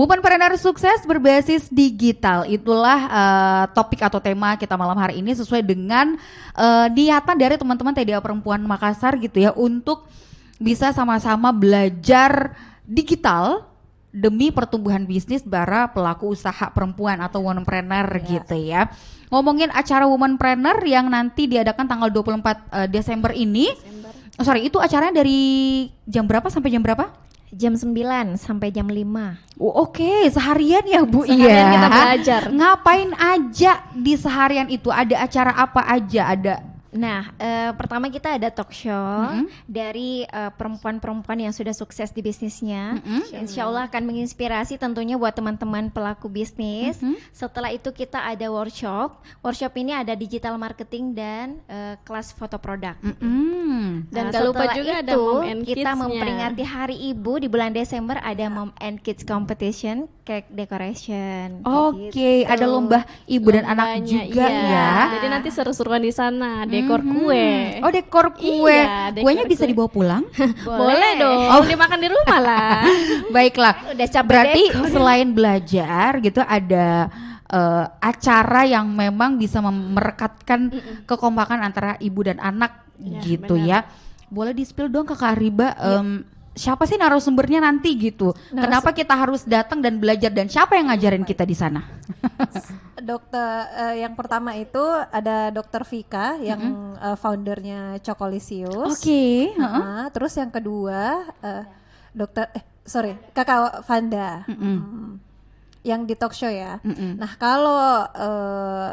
Womanpreneur sukses berbasis digital, itulah topik atau tema kita malam hari ini sesuai dengan niatan dari teman-teman TDA Perempuan Makassar gitu ya untuk bisa sama-sama belajar digital demi pertumbuhan bisnis para pelaku usaha perempuan atau womanpreneur gitu ya. Ngomongin acara womanpreneur yang nanti diadakan tanggal 24 Desember ini. Sorry, itu acaranya dari jam berapa sampai jam berapa? Jam 9 sampai jam 5. Oke, seharian ya Bu. Seharian iya. kita belajar. Ngapain aja di seharian itu? Ada acara apa aja? Ada. Nah, pertama kita ada talk show dari perempuan-perempuan yang sudah sukses di bisnisnya. Insya Allah akan menginspirasi tentunya buat teman-teman pelaku bisnis. Setelah itu kita ada workshop. Workshop ini ada digital marketing dan kelas foto produk. Dan Nah, gak lupa setelah juga ada itu, Mom and kita Kids-nya. memperingati Hari Ibu di bulan Desember ada Mom and Kids Competition, cake decoration. Oke, ada lomba ibu dan anak Lombanya, juga iya. ya. Jadi nanti seru-seruan di sana, dekor kue. Oh, dekor kue. Iya, dekor Kuenya bisa kue. dibawa pulang? Boleh dong. Oh. Dimakan di rumah lah. Baiklah. Udah capek Berarti dekor. selain belajar gitu ada acara yang memang bisa merekatkan kekompakan antara ibu dan anak Ya, gitu benar. ya. Boleh di-spill dong ke Kak Riba, siapa sih narasumbernya nanti gitu? Kenapa kita harus datang dan belajar dan siapa yang ngajarin kita di sana? Dokter yang pertama itu ada Dokter Vika yang foundernya Cokolisius. Oke, Terus yang kedua Kakak Vanda. Yang di talk show ya. Nah, kalau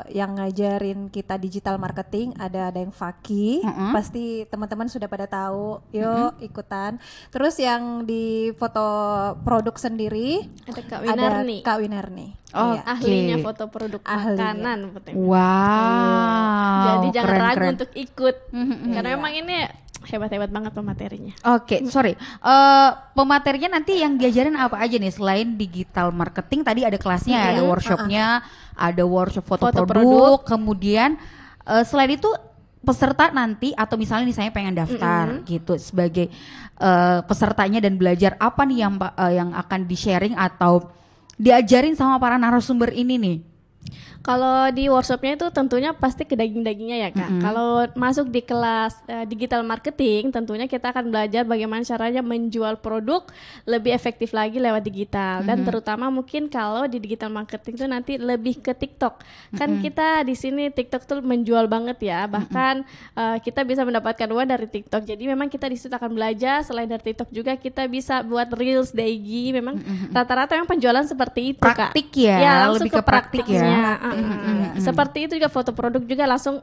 yang ngajarin kita digital marketing ada yang Faki, pasti teman-teman sudah pada tahu. Yuk ikutan. Terus yang di foto produk sendiri Ada Kak Winarni. Kak Winarni. Oke. Iya. Ahlinya foto produk Ahlinya. makanan. Penting. Wow. Jadi jangan keren, ragu keren. untuk ikut. Karena memang ini hebat-hebat banget pematerinya. Oke, sorry. Pematerinya nanti yang diajarin apa aja nih selain digital marketing? Tadi ada kelasnya, ada workshopnya, ada workshop foto, Foto produk. Kemudian selain itu peserta nanti atau misalnya nih saya pengen daftar gitu sebagai pesertanya dan belajar apa nih yang akan di sharing atau diajarin sama para narasumber ini nih? Kalau di workshopnya itu tentunya pasti ke daging-dagingnya ya Kak. Kalau masuk di kelas digital marketing tentunya kita akan belajar bagaimana caranya menjual produk lebih efektif lagi lewat digital. Dan terutama mungkin kalau di digital marketing itu nanti lebih ke TikTok. Kan kita di sini TikTok tuh menjual banget ya. Bahkan kita bisa mendapatkan uang dari TikTok. Jadi memang kita di situ akan belajar selain dari TikTok juga kita bisa buat reels di IG. Memang rata-rata yang penjualan seperti itu Kak. Praktik ya, Ya, langsung lebih ke praktik ya. praktiknya. Seperti itu juga foto produk juga langsung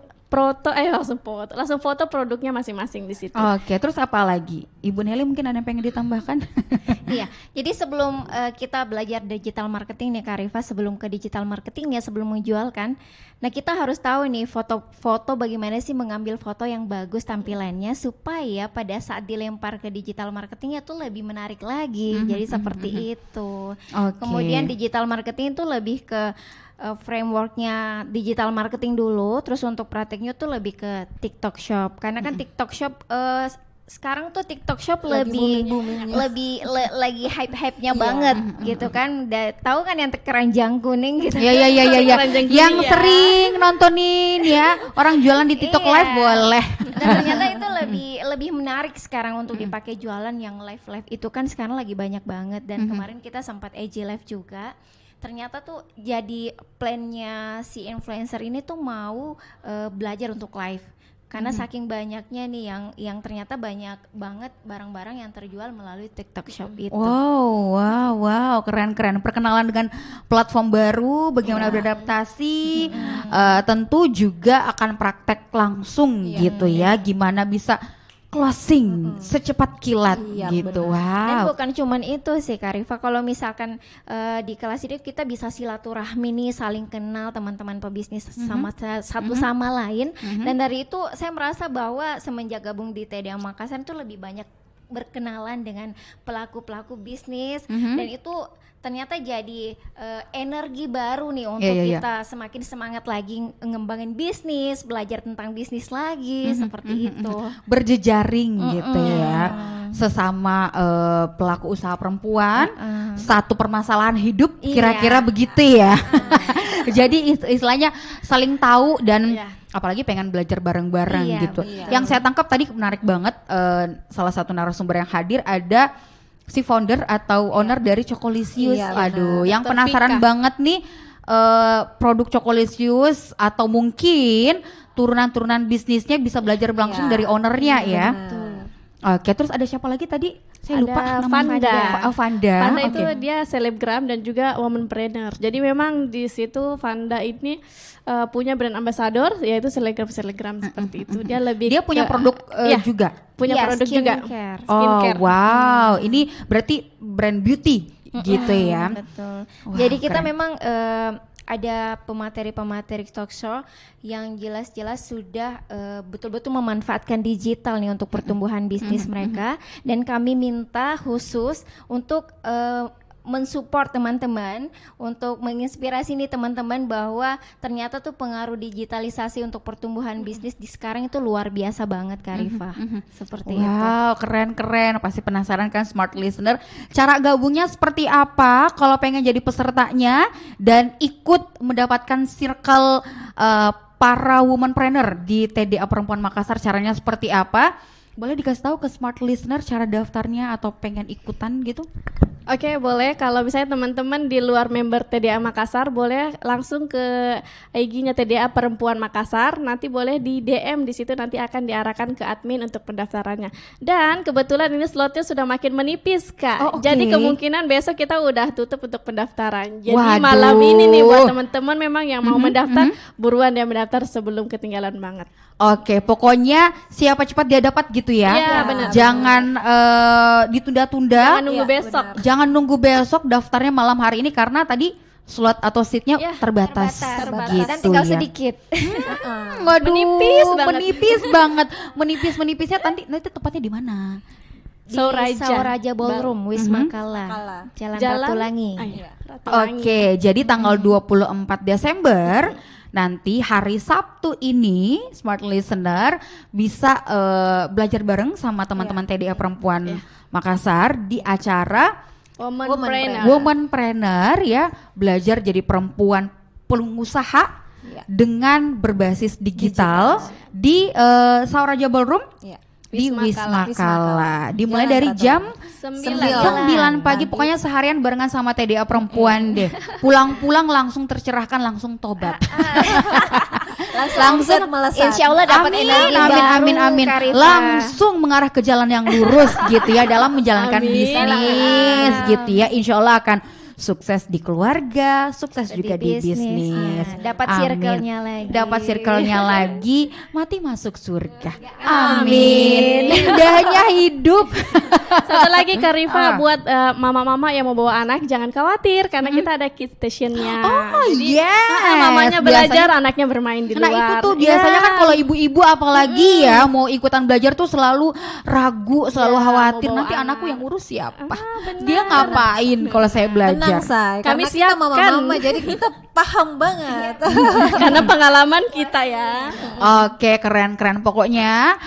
foto produknya masing-masing di situ. Oke, terus apa lagi? Ibu Nelly mungkin ada yang pengen ditambahkan? Iya, jadi sebelum kita belajar digital marketing nih Kak Rifa, sebelum ke digital marketing ya, sebelum menjualkan, nah kita harus tahu nih foto bagaimana sih mengambil foto yang bagus tampilannya supaya pada saat dilempar ke digital marketingnya tuh lebih menarik lagi. Jadi seperti itu. Oke. Kemudian digital marketing itu lebih ke frameworknya digital marketing dulu, terus untuk prakteknya tuh lebih ke TikTok Shop karena kan TikTok Shop sekarang tuh TikTok Shop Lagi lebih lagi hype-hype-nya banget gitu kan. Tahu kan yang keranjang kuning gitu. Ya. Keranjang gini Yang ya. sering nontonin ya orang jualan di TikTok Iya. live boleh. Dan ternyata itu lebih menarik sekarang untuk dipakai jualan yang live itu kan sekarang lagi banyak banget dan kemarin kita sempat AJ live juga. Ternyata tuh jadi plannya si influencer ini tuh mau belajar untuk live karena saking banyaknya nih yang ternyata banyak banget barang-barang yang terjual melalui TikTok Shop itu. Wow, keren. Perkenalan dengan platform baru, bagaimana beradaptasi, tentu juga akan praktek langsung gitu ya, gimana bisa closing secepat kilat gitu. Dan Wow. bukan cuman itu sih Kak Rifa, kalau misalkan di kelas ini kita bisa silaturahmi nih, saling kenal teman-teman pebisnis sama satu sama lain. Dan dari itu saya merasa bahwa semenjak gabung di TDA Makassar itu lebih banyak berkenalan dengan pelaku-pelaku bisnis dan itu ternyata jadi energi baru nih untuk kita semakin semangat lagi ngembangin bisnis, belajar tentang bisnis lagi seperti itu. Berjejaring gitu ya, sesama pelaku usaha perempuan, satu permasalahan hidup kira-kira begitu ya. Jadi istilahnya saling tahu dan apalagi pengen belajar bareng-bareng gitu. Yang saya tangkap tadi menarik banget, salah satu narasumber yang hadir ada si founder atau owner dari Chocolisius. Aduh, yang penasaran banget nih produk Chocolisius atau mungkin turunan-turunan bisnisnya bisa belajar langsung dari ownernya ya. Oke, terus ada siapa lagi tadi? Saya lupa namanya. Vanda. Vanda itu dia selebgram dan juga womanpreneur. Jadi memang di situ Vanda ini punya brand ambassador yaitu selebgram seperti itu. Dia punya produk juga. Punya produk juga. Skincare. Wow, ini berarti brand beauty gitu ya. Betul. Wah, jadi kita keren. memang ada pemateri-pemateri talk show yang jelas-jelas sudah betul-betul memanfaatkan digital nih untuk pertumbuhan bisnis mereka, dan kami minta khusus untuk mensupport teman-teman untuk menginspirasi nih teman-teman bahwa ternyata tuh pengaruh digitalisasi untuk pertumbuhan bisnis di sekarang itu luar biasa banget Kak Rifa. Seperti itu. Wow, keren-keren. Pasti penasaran kan smart listener. Cara gabungnya seperti apa kalau pengen jadi pesertanya dan ikut mendapatkan circle para womanpreneur di TDA Perempuan Makassar, caranya seperti apa? Boleh dikasih tahu ke smart listener cara daftarnya atau pengen ikutan gitu? Oke, boleh. Kalau misalnya teman-teman di luar member TDA Makassar, boleh langsung ke IG-nya TDA Perempuan Makassar. Nanti boleh di DM di situ, nanti akan diarahkan ke admin untuk pendaftarannya. Dan kebetulan ini slotnya sudah makin menipis, Kak. Jadi kemungkinan besok kita udah tutup untuk pendaftaran. Jadi malam ini nih buat teman-teman memang yang mau mendaftar, buruan dia mendaftar sebelum ketinggalan banget. Oke, pokoknya siapa cepat dia dapat gitu ya. Iya, benar. Jangan ditunda-tunda. Jangan nunggu besok. Jangan nunggu besok, daftarnya malam hari ini karena tadi slot atau seatnya terbatas. Gitu dan tinggal ya. sedikit. Waduh, Menipis banget. menipis banget. Menipis-menipisnya nanti tepatnya di mana? Di Sauraja Ballroom Wisma Kala, Jalan Ratulangi. Oke, jadi tanggal 24 Desember nanti hari Sabtu ini smart listener bisa belajar bareng sama teman-teman TDA Perempuan Makassar di acara Womanpreneur ya, belajar jadi perempuan pengusaha dengan berbasis digital di Sauraja Ballroom di Wisma Kala. Dimulai dari jam 9 pagi, pokoknya seharian barengan sama TDA Perempuan deh. Pulang-pulang langsung tercerahkan, langsung tobat. langsung Insya Allah dapat energi baru, amin. Kak Rifa. Langsung mengarah ke jalan yang lurus gitu ya dalam menjalankan bisnis gitu ya. Insya Allah akan sukses di keluarga, sukses juga di bisnis. Dapat circle-nya lagi. Dapat circle-nya lagi, mati masuk surga. Amin. Indahnya hidup. Satu lagi Kak Rifa buat mama-mama yang mau bawa anak, jangan khawatir karena kita ada kids stationnya. Jadi, mamanya belajar, anaknya bermain di luar. Nah itu tuh biasanya kan kalau ibu-ibu apalagi ya mau ikutan belajar tuh selalu ragu, selalu khawatir nanti anakku yang urus siapa? Dia ngapain kalau saya belajar? Tenang, Say. Kami Karena kita siapkan. mama-mama jadi kita paham banget. Karena pengalaman kita ya. Oke, keren-keren. Pokoknya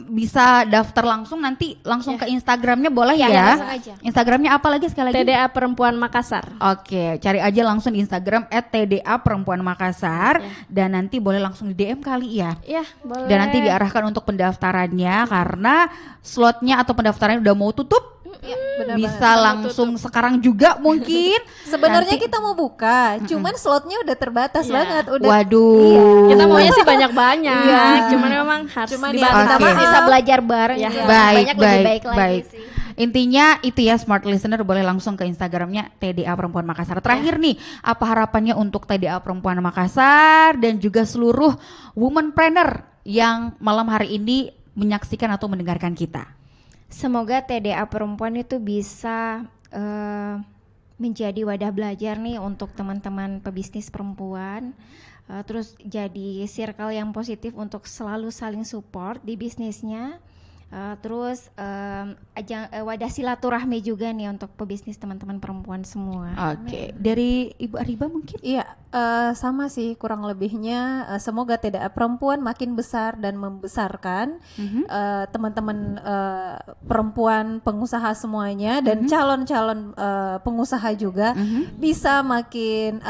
bisa daftar langsung, nanti langsung ke Instagramnya boleh ya. Langsung aja. Instagramnya apa lagi sekali lagi? TDA Perempuan Makassar. Oke, cari aja langsung di Instagram @TDA Perempuan Makassar dan nanti boleh langsung di DM kali ya. Iya, boleh. Dan nanti diarahkan untuk pendaftarannya karena slotnya atau pendaftarannya udah mau tutup. Bisa langsung sekarang juga mungkin. Sebenarnya Nanti- kita mau buka, cuman slotnya udah terbatas banget. Udah. Waduh. Kita maunya sih banyak-banyak. Cuman memang harus Cuman dibantu. ya, Oke. Bisa belajar bareng. Ya. juga. Baik, Lebih baik lagi sih. Intinya itu ya smart listener boleh langsung ke Instagramnya TDA Perempuan Makassar. Terakhir nih, apa harapannya untuk TDA Perempuan Makassar dan juga seluruh womanpreneur yang malam hari ini menyaksikan atau mendengarkan kita? Semoga TDA Perempuan itu bisa menjadi wadah belajar nih untuk teman-teman pebisnis perempuan, terus jadi circle yang positif untuk selalu saling support di bisnisnya, Terus wadah silaturahmi juga nih untuk pebisnis teman-teman perempuan semua. Oke, dari Ibu Ariba mungkin? Iya, sama sih kurang lebihnya. Semoga TDA perempuan makin besar dan membesarkan teman-teman perempuan pengusaha semuanya dan calon-calon pengusaha juga bisa makin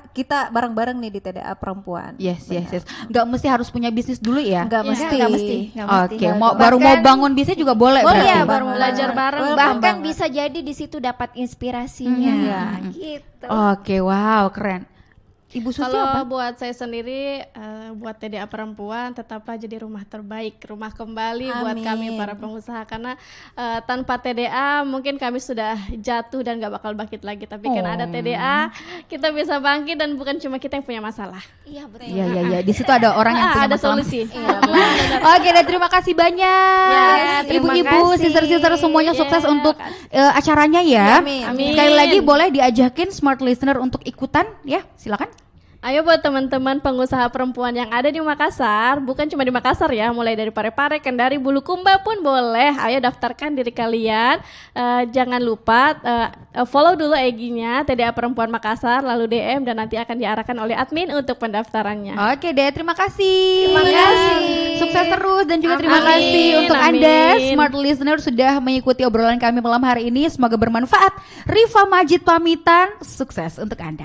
kita bareng-bareng nih di TDA perempuan. Yes. Nggak mesti harus punya bisnis dulu ya? Nggak mesti. Oke, baru mau bangun bisnis juga boleh. Boleh berarti? ya, baru belajar bareng. Bahkan bisa jadi di situ dapat inspirasinya. Gitu. Oke, wow, keren. Ibu Susi Kalau apa? buat saya sendiri, buat TDA perempuan tetaplah jadi rumah terbaik, rumah kembali buat kami para pengusaha. Karena tanpa TDA mungkin kami sudah jatuh dan gak bakal bangkit lagi. Tapi kan ada TDA, kita bisa bangkit dan bukan cuma kita yang punya masalah. Iya betul. Iya. Di situ ada orang yang punya ada masalah. solusi. Oke, dan terima kasih banyak. terima Ibu-ibu, kasih. sister-sister semuanya sukses untuk acaranya ya. Amin. Sekali lagi boleh diajakin smart listener untuk ikutan ya, silakan. Ayo buat teman-teman pengusaha perempuan yang ada di Makassar, bukan cuma di Makassar ya, mulai dari Parepare, Kendari, Bulukumba pun boleh. Ayo daftarkan diri kalian. Jangan lupa follow dulu IG-nya TDA Perempuan Makassar, lalu DM dan nanti akan diarahkan oleh admin untuk pendaftarannya. Oke deh, terima kasih. Terima kasih. Sukses terus dan juga terima Amin, kasih untuk amin. Anda smart listener sudah mengikuti obrolan kami malam hari ini. Semoga bermanfaat. Rifa Majid pamitan, sukses untuk Anda.